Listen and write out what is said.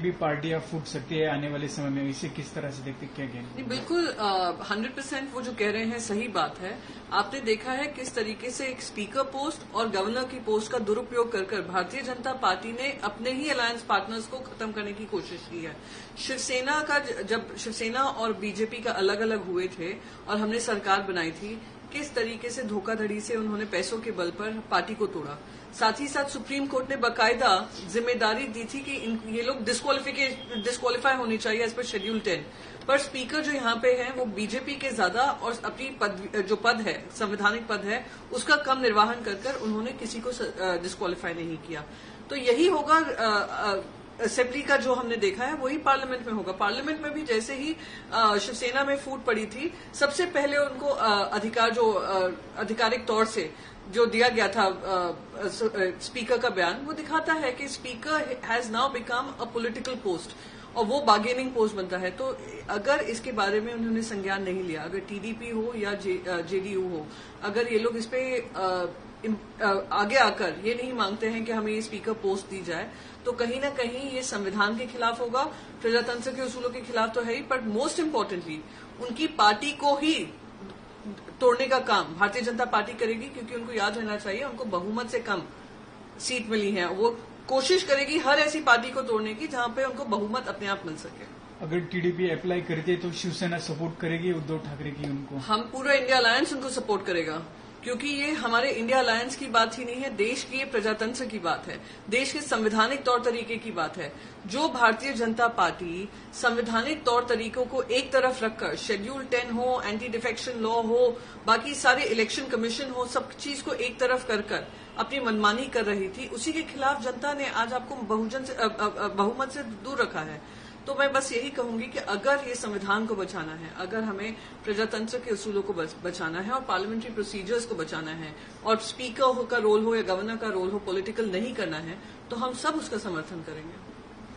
भी पार्टियां फूट सकती है आने वाले समय में, इसे किस तरह से देखते, क्या कहते हैं? बिल्कुल 100% वो जो कह रहे हैं सही बात है। आपने देखा है किस तरीके से एक स्पीकर पोस्ट और गवर्नर की पोस्ट का दुरुपयोग कर भारतीय जनता पार्टी ने अपने ही अलायंस पार्टनर्स को खत्म करने की कोशिश की है। शिवसेना का जब शिवसेना और बीजेपी का अलग अलग हुए थे और हमने सरकार बनाई थी, किस तरीके से धोखाधड़ी से उन्होंने पैसों के बल पर पार्टी को तोड़ा। साथ ही साथ सुप्रीम कोर्ट ने बाकायदा जिम्मेदारी दी थी कि ये लोग डिस्क्वालीफाई होने चाहिए एज पर शेड्यूल 10, पर स्पीकर जो यहाँ पे हैं वो बीजेपी के ज्यादा और अपनी जो पद है, संवैधानिक पद है, उसका कम निर्वाहन कर उन्होंने किसी को डिस्क्वालीफाई नहीं किया। तो यही होगा असेंबली का जो हमने देखा है वही पार्लियामेंट में होगा। पार्लियामेंट में भी जैसे ही शिवसेना में फूट पड़ी थी, सबसे पहले उनको आधिकारिक तौर से जो दिया गया था स्पीकर का बयान, वो दिखाता है कि speaker has now become a political post और वो बार्गेनिंग पोस्ट बनता है। तो अगर इसके बारे में उन्होंने संज्ञान नहीं लिया, अगर टीडीपी हो या जेडीयू हो, अगर ये लोग इस पे आगे आकर ये नहीं मांगते हैं कि हमें ये स्पीकर पोस्ट दी जाए, तो कहीं ना कहीं ये संविधान के खिलाफ होगा, प्रजातंत्र के उसूलों के खिलाफ तो है ही, पर मोस्ट इम्पोर्टेंटली उनकी पार्टी को ही तोड़ने का काम भारतीय जनता पार्टी करेगी, क्योंकि उनको याद रहना चाहिए उनको बहुमत से कम सीट मिली है। वो कोशिश करेगी हर ऐसी पार्टी को तोड़ने की जहां पे उनको बहुमत अपने आप मिल सके। अगर टीडीपी अप्लाई करती है तो शिवसेना सपोर्ट करेगी उद्धव ठाकरे की उनको? हम पूरा इंडिया अलायंस उनको सपोर्ट करेगा, क्योंकि ये हमारे इंडिया अलायंस की बात ही नहीं है, देश की प्रजातंत्र की बात है, देश के संवैधानिक तौर तरीके की बात है। जो भारतीय जनता पार्टी संवैधानिक तौर तरीकों को एक तरफ रखकर, शेड्यूल 10 हो, एंटी डिफेक्शन लॉ हो, बाकी सारे इलेक्शन कमीशन हो, सब चीज को एक तरफ कर अपनी मनमानी कर रही थी, उसी के खिलाफ जनता ने आज आपको बहुमत से दूर रखा है। तो मैं बस यही कहूंगी कि अगर ये संविधान को बचाना है, अगर हमें प्रजातंत्र के उसूलों को बचाना है और पार्लियामेंट्री प्रोसीजर्स को बचाना है, और स्पीकर का रोल हो या गवर्नर का रोल हो पॉलिटिकल नहीं करना है, तो हम सब उसका समर्थन करेंगे।